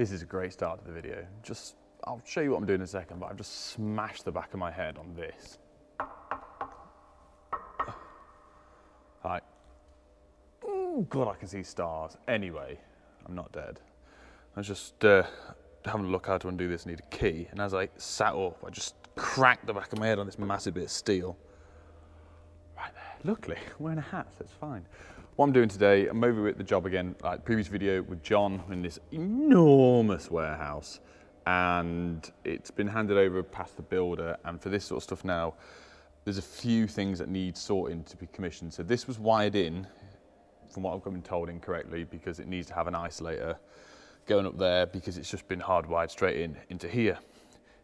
This is a great start to the video. I'll show you what I'm doing in a second, but I've just smashed the back of my head on this. Right. Oh God, I can see stars. Anyway, I'm not dead. I was just having a look how to undo this, I need a key. And as I sat up, I just cracked the back of my head on this massive bit of steel. Right there. Luckily, I'm wearing a hat, so it's fine. What I'm doing today, I'm over at the job again, like previous video with John in this enormous warehouse. And it's been handed over past the builder. And for this sort of stuff now, there's a few things that need sorting to be commissioned. So this was wired in, from what I've been told incorrectly, because it needs to have an isolator going up there because it's just been hardwired straight into here.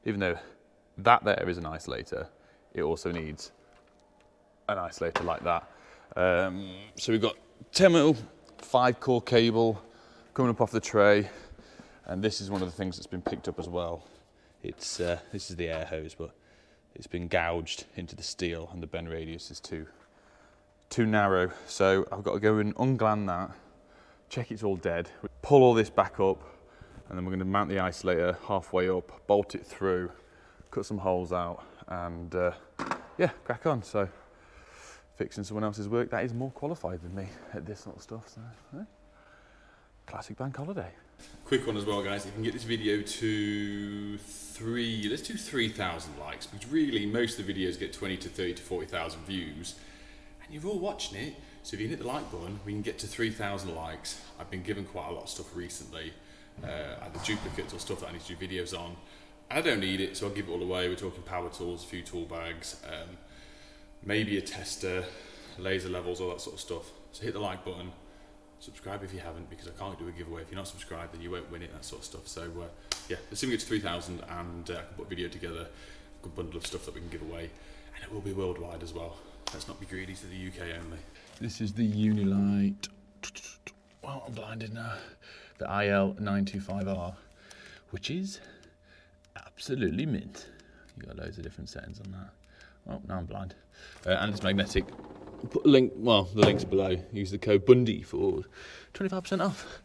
Even though that there is an isolator, it also needs an isolator like that. So we've got 10mm 5-core cable coming up off the tray, and this is one of the things that's been picked up as well. It's this is the air hose, but it's been gouged into the steel and the bend radius is too narrow. So I've got to go and ungland that, check it's all dead, pull all this back up, and then we're going to mount the isolator halfway up, bolt it through, cut some holes out, and yeah, crack on. So fixing someone else's work that is more qualified than me at this sort of stuff. So classic bank holiday. Quick one as well, guys. If you can get this video to let's do 3,000 likes, because really most of the videos get 20 to 30 to 40,000 views, and you're all watching it. So if you hit the like button, we can get to 3,000 likes. I've been given quite a lot of stuff recently, either duplicates or stuff that I need to do videos on. I don't need it, so I'll give it all away. We're talking power tools, a few tool bags, maybe a tester, laser levels, all that sort of stuff. So hit the like button. Subscribe if you haven't, because I can't do a giveaway. If you're not subscribed, then you won't win it, that sort of stuff. So yeah, let's see if we get to 3,000, and I can put a video together, a good bundle of stuff that we can give away, and it will be worldwide as well. Let's not be greedy to the UK only. This is the Unilight, well, I'm blinded now, the IL925R, which is absolutely mint. You got loads of different settings on that. Well, now I'm blind. And it's magnetic. Put a link, well, the link's below. Use the code BUNDY for 25% off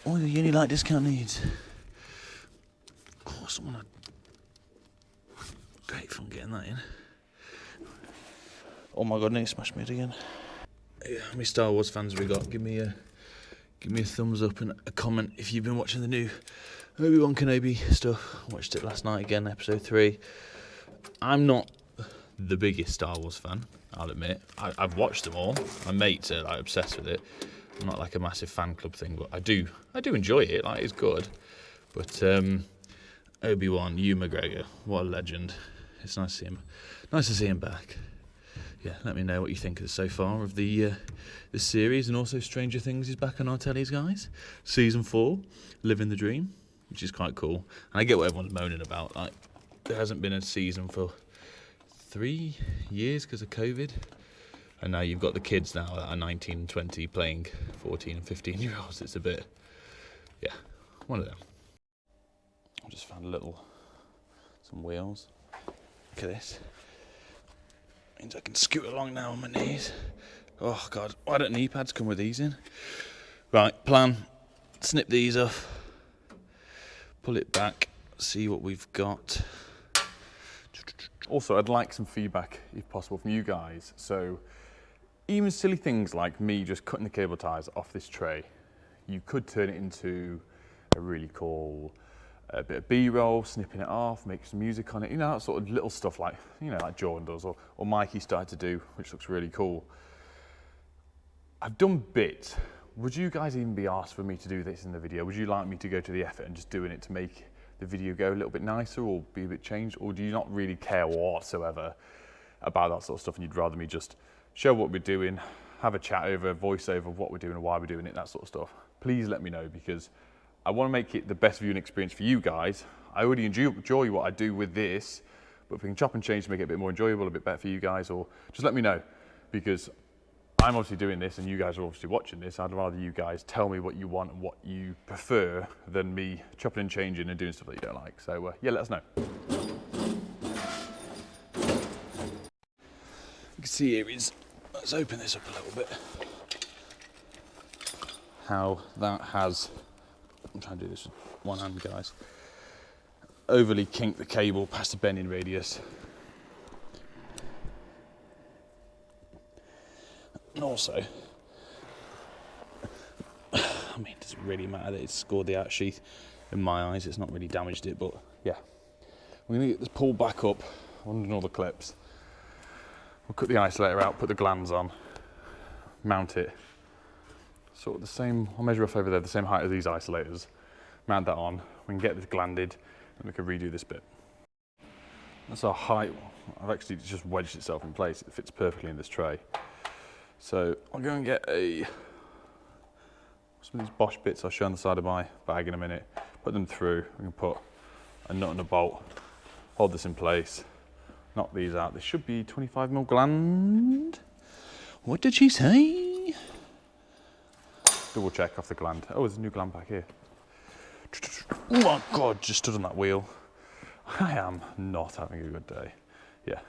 all the Unilight discount needs. Oh, someone had great fun getting that in. Oh my god, nearly smashed me again. Yeah, how many Star Wars fans have we got? Give me a thumbs up and a comment if you've been watching the new Obi-Wan Kenobi stuff. Watched it last night again, episode 3. I'm not the biggest Star Wars fan, I'll admit. I've watched them all. My mates are like obsessed with it. I'm not like a massive fan club thing, but I do enjoy it. Like, it's good. But Obi-Wan, Ewan McGregor, what a legend. It's nice to see him. Nice to see him back. Yeah, let me know what you think so far of the this series, and also Stranger Things is back on our tellies, guys. Season 4, Living the Dream, which is quite cool. And I get what everyone's moaning about. Like, there hasn't been a season for 3 years because of COVID, and now you've got the kids now that are 19 and 20 playing 14 and 15-year-olds. It's a bit, yeah, one of them. I just found some wheels. Look at this. Means I can scoot along now on my knees. Oh god, why don't knee pads come with these in? Right, plan, snip these off, pull it back, see what we've got. Also, I'd like some feedback, if possible, from you guys. So even silly things like me just cutting the cable ties off this tray, you could turn it into a really cool bit of B-roll, snipping it off, make some music on it, you know, that sort of little stuff like, you know, like Jordan does, or Mikey started to do, which looks really cool. I've done bits. Would you guys even be asked for me to do this in the video? Would you like me to go to the effort and just doing it to make the video go a little bit nicer or be a bit changed? Or do you not really care whatsoever about that sort of stuff, and you'd rather me just show what we're doing, have a chat over, voice over what we're doing and why we're doing it, that sort of stuff? Please let me know, because I want to make it the best viewing experience for you guys. I already enjoy what I do with this, but if we can chop and change to make it a bit more enjoyable, a bit better for you guys, or just let me know, because I'm obviously doing this and you guys are obviously watching this. I'd rather you guys tell me what you want and what you prefer than me chopping and changing and doing stuff that you don't like. So yeah, let us know. You can see here is, let's open this up a little bit, how that has I'm trying to do this with one hand, guys. Overly kink the cable past the bending radius. And also, I mean, does it really matter that it's scored the out sheath? In my eyes, it's not really damaged it, but yeah. We're going to get this pulled back up, under all the clips. We'll cut the isolator out, put the glands on, mount it. Sort of the same, I'll measure off over there, the same height as these isolators. Mount that on, we can get this glanded, and we can redo this bit. That's our height. I've actually just wedged itself in place. It fits perfectly in this tray. So I'll go and get some of these Bosch bits I'll show on the side of my bag in a minute. Put them through. We can put a nut and a bolt. Hold this in place. Knock these out. This should be 25mm gland. What did she say? Double check off the gland. Oh, there's a new gland back here. Oh my God, just stood on that wheel. I am not having a good day. Yeah.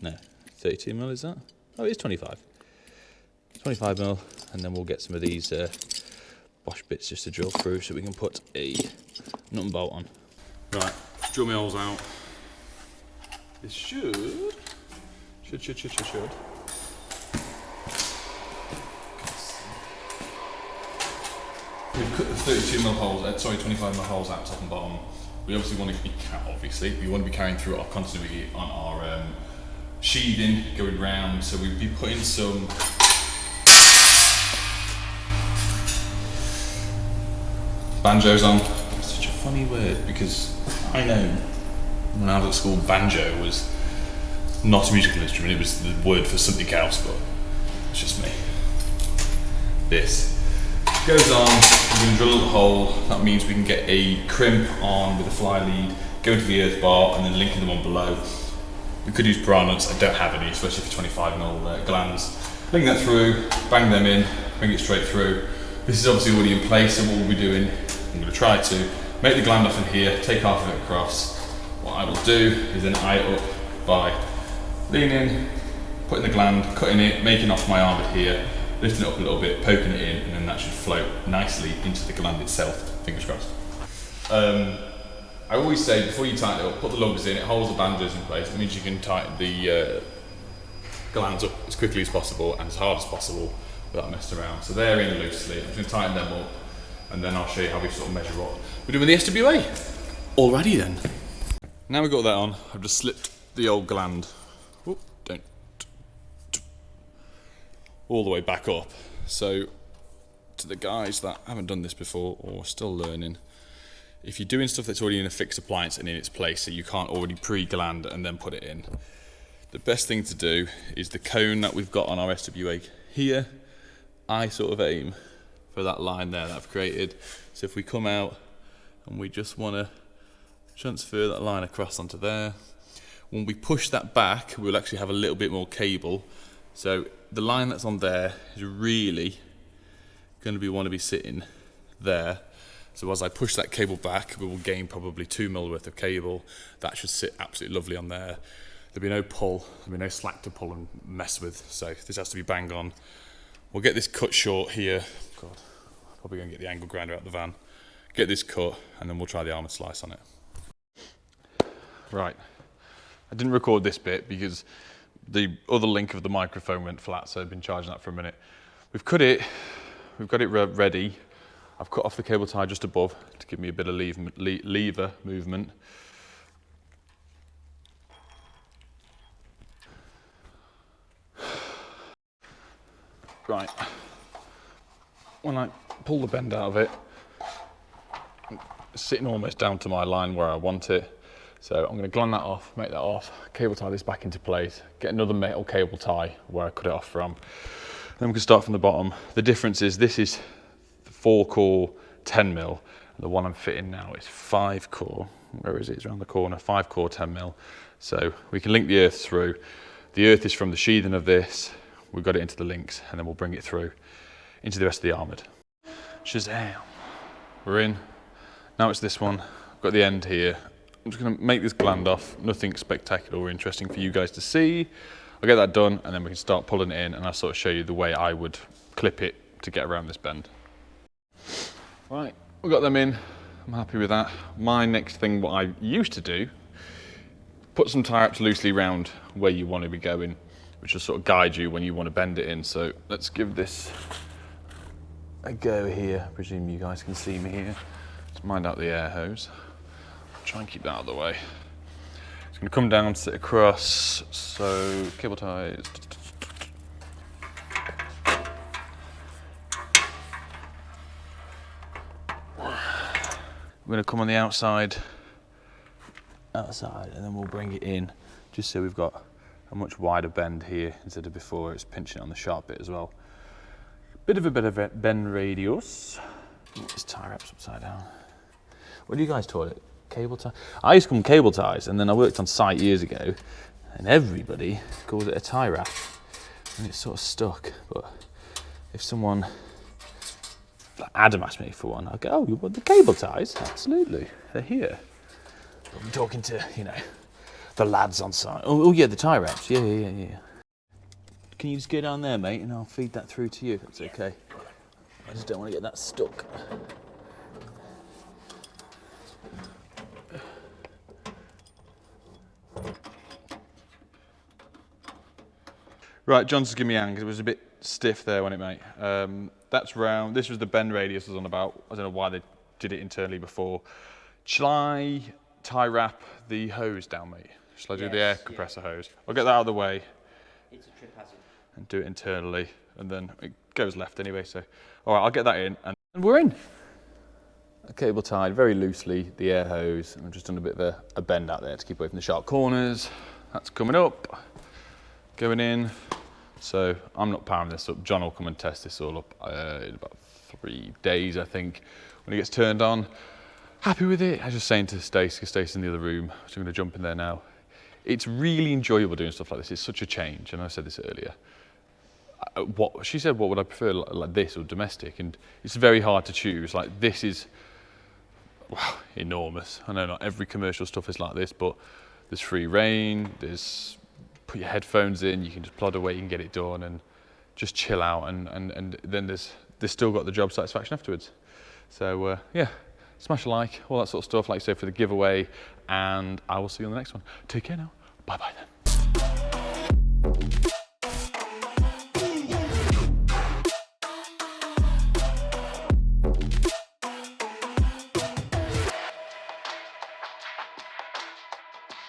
No, 32mm is that? Oh, it is 25. 25mm, and then we'll get some of these Bosch bits just to drill through so we can put a nut and bolt on. Right, drill my holes out. This should. We've cut the 32mm holes, 25mm holes out top and bottom. We obviously want to be we want to be carrying through our continuity on our sheathing going round. So we'll be putting some banjos on. It's such a funny word because I know when I was at school, banjo was not a musical instrument, it was the word for something else, but it's just me. This goes on, we're going to drill a little hole. That means we can get a crimp on with a fly lead, go into the earth bar, and then linking them on below. We could use bra nuts, I don't have any, especially for 25mm glands. Link that through, bang them in, bring it straight through. This is obviously already in place, so what we'll be doing, I'm going to try to make the gland off in here, take half of it across. What I will do is then eye it up by leaning, putting the gland, cutting it, making off my arm here, lifting it up a little bit, poking it in, and then that should float nicely into the gland itself, fingers crossed. I always say before you tighten it up, put the luggers in, it holds the banjos in place. It means you can tighten the glands up as quickly as possible and as hard as possible without messing around. So they're in loosely, I'm just going to tighten them up, and then I'll show you how we sort of measure what we're doing with the SWA. Alrighty then. Now we've got that on, I've just slipped the old gland all the way back up. So to the guys that haven't done this before or still learning, if you're doing stuff that's already in a fixed appliance and in its place, so you can't already pre-gland and then put it in, the best thing to do is the cone that we've got on our SWA here, I sort of aim for that line there that I've created. So if we come out and we just want to transfer that line across onto there, when we push that back, we'll actually have a little bit more cable. So the line that's on there is really going to want to be sitting there. So as I push that cable back, we will gain probably 2mm worth of cable. That should sit absolutely lovely on there. There'll be no pull, there'll be no slack to pull and mess with. So this has to be bang on. We'll get this cut short here. God, I'm probably going to get the angle grinder out of the van. Get this cut, and then we'll try the armoured slice on it. Right, I didn't record this bit because the other link of the microphone went flat, so I've been charging that for a minute. We've cut it, we've got it ready. I've cut off the cable tie just above to give me a bit of lever movement. Right, when I pull the bend out of it, it's sitting almost down to my line where I want it. So I'm going to gland that off, make that off, cable tie this back into place, get another metal cable tie where I cut it off from. Then we can start from the bottom. The difference is this is 4-core 10mm, and the one I'm fitting now is 5-core. Where is it? It's around the corner, 5-core 10mm. So we can link the earth through. The earth is from the sheathing of this. We've got it into the links, and then we'll bring it through into the rest of the armoured. Shazam! We're in. Now it's this one. I've got the end here. I'm just going to make this gland off. Nothing spectacular or interesting for you guys to see. I'll get that done and then we can start pulling it in, and I'll sort of show you the way I would clip it to get around this bend. Right, we've got them in. I'm happy with that. My next thing, what I used to do, put some tie wraps loosely around where you want to be going, which will sort of guide you when you want to bend it in. So let's give this a go here. I presume you guys can see me here. Let's mind out the air hose. Try and keep that out of the way. It's going to come down, sit across, so cable ties. We're going to come on the outside, and then we'll bring it in, just so we've got a much wider bend here instead of before it's pinching on the sharp bit as well. Bit of a bend radius. This tie wraps upside down. What do you guys call it? Cable tie? I used to call them cable ties, and then I worked on site years ago, and everybody calls it a tie wrap, and it's sort of stuck. But if someone, like Adam asked me for one, I'll go, oh, you want the cable ties? Absolutely, they're here. But I'm talking to, you know, the lads on site. Oh yeah, the tie wraps. Yeah. Can you just go down there, mate, and I'll feed that through to you if that's okay. I just don't want to get that stuck. Right, John's just giving me a hand because it was a bit stiff there, wasn't it, mate? That's round. This was the bend radius I was on about. I don't know why they did it internally before. Shall I tie wrap the hose down, mate? Shall I do the air compressor hose? I'll get that out of the way. It's a trip hazard. And do it internally, and then it goes left anyway, so. All right, I'll get that in, and we're in. A cable tied very loosely, the air hose, and I've just done a bit of a bend out there to keep away from the sharp corners. That's coming up, going in. So I'm not powering this up. John will come and test this all up in about 3 days, I think, when it gets turned on. Happy with it. I was just saying to Stacey, because Stacey's in the other room, so I'm going to jump in there now. It's really enjoyable doing stuff like this. It's such a change, and I said this earlier. She said, what would I prefer, like this or domestic? And it's very hard to choose. Like, this is, wow, enormous. I know not every commercial stuff is like this, but there's free reign, there's put your headphones in, you can just plod away, you can get it done and just chill out, and then there's still got the job satisfaction afterwards. So yeah, smash a like, all that sort of stuff, like I say, for the giveaway, and I will see you on the next one. Take care now. Bye bye then.